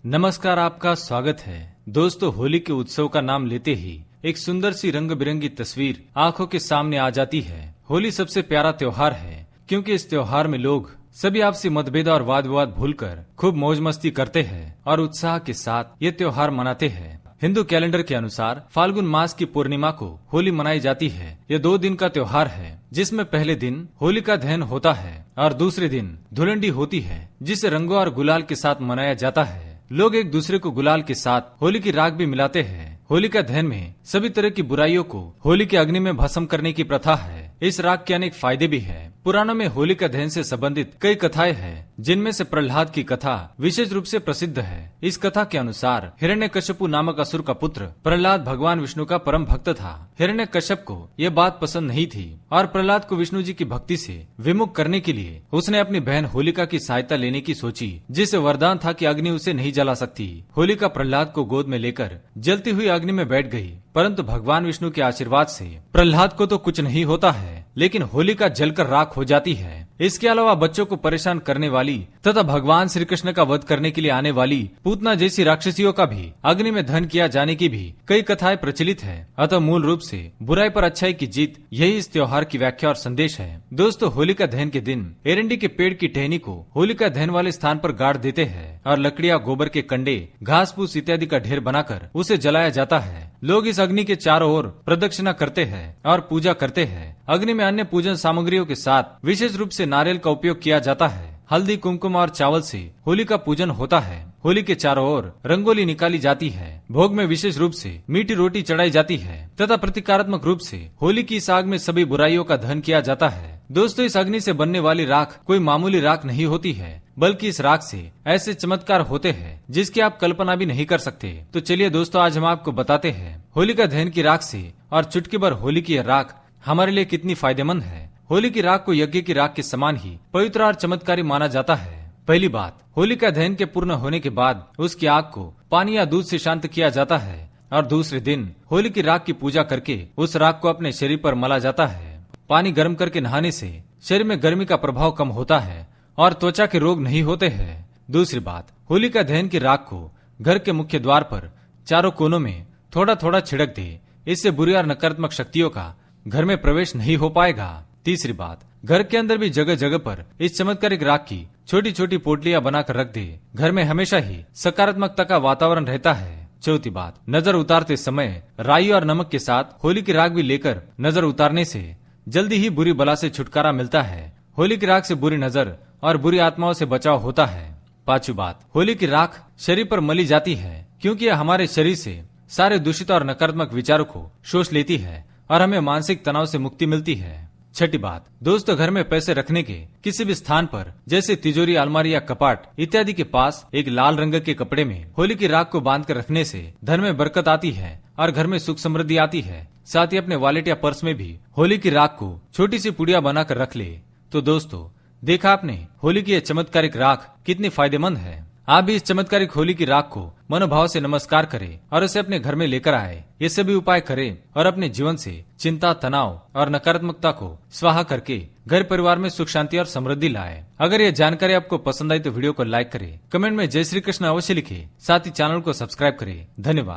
नमस्कार, आपका स्वागत है। दोस्तों, होली के उत्सव का नाम लेते ही एक सुंदर सी रंग बिरंगी तस्वीर आंखों के सामने आ जाती है। होली सबसे प्यारा त्योहार है क्योंकि इस त्योहार में लोग सभी आपसी मतभेद और वाद विवाद भूलकर खूब मौज मस्ती करते हैं और उत्साह के साथ ये त्योहार मनाते हैं। हिंदू कैलेंडर के अनुसार फाल्गुन मास की पूर्णिमा को होली मनाई जाती है। ये 2 दिन का त्योहार है जिसमें पहले दिन होलिका दहन होता है और दूसरे दिन धुलंडी होती है, जिसे रंगों और गुलाल के साथ मनाया जाता है। लोग एक दूसरे को गुलाल के साथ होली की राख भी मिलाते हैं। होलिका दहन में सभी तरह की बुराइयों को होली के अग्नि में भस्म करने की प्रथा है। इस राख के अनेक फायदे भी हैं। पुराणों में होलिका दहन से संबंधित कई कथाएं हैं, जिनमें से प्रहलाद की कथा विशेष रूप से प्रसिद्ध है। इस कथा के अनुसार हिरण्यकश्यप नामक असुर का पुत्र प्रहलाद भगवान विष्णु का परम भक्त था। हिरण्यकश्यप को यह बात पसंद नहीं थी और प्रहलाद को विष्णु जी की भक्ति से विमुख करने के लिए उसने अपनी बहन होलिका की सहायता लेने की सोची, जिसे वरदान था कि अग्नि उसे नहीं जला सकती। होलिका प्रहलाद को गोद में लेकर जलती हुई अग्नि में बैठ गई, परंतु भगवान विष्णु के आशीर्वाद से प्रहलाद को तो कुछ नहीं होता है, लेकिन होलिका जलकर राख हो जाती है। इसके अलावा बच्चों को परेशान करने वाली तथा भगवान श्री कृष्ण का वध करने के लिए आने वाली पूतना जैसी राक्षसियों का भी अग्नि में दहन किया जाने की भी कई कथाएं प्रचलित है। अतः मूल रूप से बुराई पर अच्छाई की जीत, यही इस त्योहार की व्याख्या और संदेश है। दोस्तों, होलिका दहन के दिन एरंडी के पेड़ की टहनी को होलिका दहन वाले स्थान पर गाड़ देते हैं और लकड़ियां, गोबर के कंडे, घास फूस इत्यादि का ढेर बनाकर उसे जलाया जाता है। लोग इस अग्नि के चारों ओर प्रदक्षिणा करते हैं और पूजा करते हैं। अग्नि में अन्य पूजन सामग्रियों के साथ विशेष रूप से नारियल का उपयोग किया जाता है। हल्दी, कुमकुम और चावल से होली का पूजन होता है। होली के चारों ओर रंगोली निकाली जाती है। भोग में विशेष रूप से मीठी रोटी चढ़ाई जाती है तथा प्रतीकात्मक रूप से होली की इस आग में सभी बुराइयों का दहन किया जाता है। दोस्तों, इस अग्नि से बनने वाली राख कोई मामूली राख नहीं होती है, बल्कि इस राख से ऐसे चमत्कार होते हैं जिसकी आप कल्पना भी नहीं कर सकते। तो चलिए दोस्तों, आज हम आपको बताते हैं होलिका दहन की राख से और चुटकी भर होली की राख हमारे लिए कितनी फायदेमंद है। होली की राख को यज्ञ की राख के समान ही पवित्र और चमत्कारी माना जाता है। पहली बात, होलिका दहन के पूर्ण होने के बाद उसकी आग को पानी या दूध से शांत किया जाता है और दूसरे दिन होली की राख की पूजा करके उस राख को अपने शरीर पर मला जाता है। पानी गर्म करके नहाने से शरीर में गर्मी का प्रभाव कम होता है और त्वचा के रोग नहीं होते हैं। दूसरी बात, होलिका दहन की राख को घर के मुख्य द्वार पर चारों कोनों में थोड़ा थोड़ा छिड़क दे। इससे बुरी और नकारात्मक शक्तियों का घर में प्रवेश नहीं हो पाएगा। तीसरी बात, घर के अंदर भी जगह जगह पर इस चमत्कारिक राख की छोटी छोटी पोटलियां बनाकर रख दे। घर में हमेशा ही सकारात्मकता का वातावरण रहता है। चौथी बात, नजर उतारते समय राई और नमक के साथ होली की राख भी लेकर नजर उतारने से जल्दी ही बुरी बला से छुटकारा मिलता है। होली की राख से बुरी नजर और बुरी आत्माओं से बचाव होता है। पांचवी बात, होली की राख शरीर पर मली जाती है क्योंकि यह हमारे शरीर से सारे दूषित और नकारात्मक विचारों को शोष लेती है और हमें मानसिक तनाव से मुक्ति मिलती है। छठी बात, दोस्तों, घर में पैसे रखने के किसी भी स्थान पर जैसे तिजोरी, अलमारी या कपाट इत्यादि के पास एक लाल रंग के कपड़े में होली की राख को बांध कर रखने से धन में बरकत आती है और घर में सुख समृद्धि आती है। साथ ही अपने वॉलेट या पर्स में भी होली की राख को छोटी सी पुड़िया बनाकर रख ले। तो दोस्तों, देखा आपने होली की यह चमत्कारिक राख कितनी फायदेमंद है। आप भी इस चमत्कारिक होली की राख को मनोभाव से नमस्कार करें और इसे अपने घर में लेकर आए। ये सभी उपाय करें और अपने जीवन से चिंता, तनाव और नकारात्मकता को स्वाहा करके घर परिवार में सुख, शांति और समृद्धि लाए। अगर ये जानकारी आपको पसंद आई तो वीडियो को लाइक करें, कमेंट में जय श्री कृष्ण अवश्य लिखें, साथ ही चैनल को सब्सक्राइब करें। धन्यवाद।